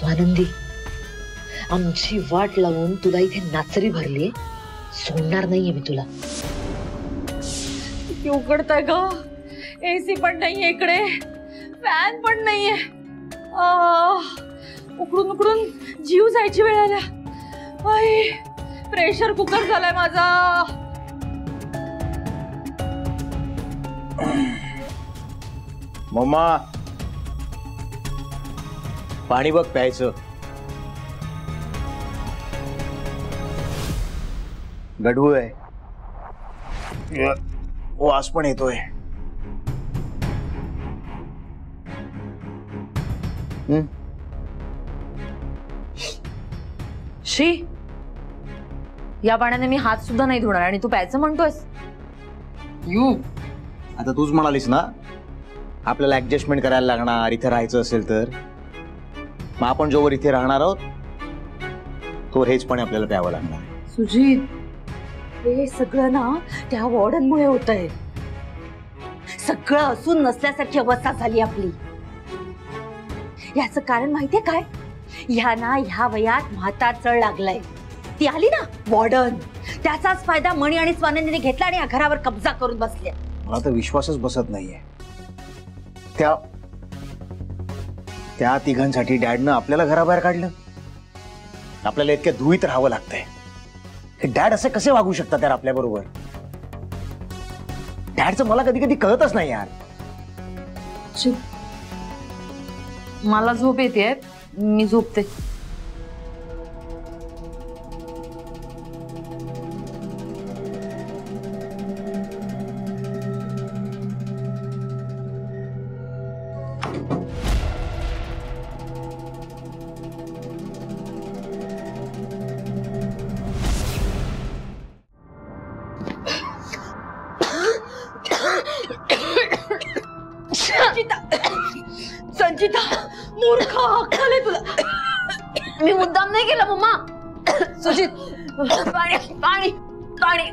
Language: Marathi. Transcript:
स्वानंदी, आमची वाट लावून तुला इथे नाचरी भरली, सोडणार नाहीये मी तुला. किती उकडतंय ग, एसी पण नाहीये इकडे, फॅन पण नाहीये. उकडून उकडून जीव जायची वेळ आल्या. प्रेशर कुकर झालाय माझा. मम्मा, पाणी बघ प्यायचं. गढूळ आहे, वास पण येतोय. श्री, या पाण्याने मी हात सुद्धा नाही धुणार आणि तू प्यायचं म्हणतोयस? आता तूच म्हणालीस ना आपल्याला ऍडजस्टमेंट करायला लागणार इथे राहायचं असेल तर. मग आपण जोवर इथे राहणार आहोत तोवर हेच पाणी आपल्याला प्यावं लागणार. सुजीत, हे सगळं ना त्या वॉर्डनमुळे होतंय. सगळं असून नसल्यासारखी अवस्था झाली आपली. याचं कारण माहितीये काय? ह्या वयात म्हातार चढ लागलाय. ती आली ना वॉर्डन, त्याचाच फायदा मणी आणि स्वानंदीने घेतला आणि या घरावर कब्जा करून बसले. मला तर विश्वासच बसत नाहीये. त्या तिघांसाठी डॅडनं आपल्याला घराबाहेर काढलं. आपल्याला इतक्या धुळीत राहावं लागतंय. हे डॅड असे कसे वागू शकतात यार आपल्या बरोबर? डॅडचं मला कधी कधी कळतच नाही यार. मला झोप येते, मी झोपते. संचिता, मूर्खा, अक्कल आहे तुला? मी मुद्दाम नाही केला मम्मा. सुजित, पाणी पाणी पाणी.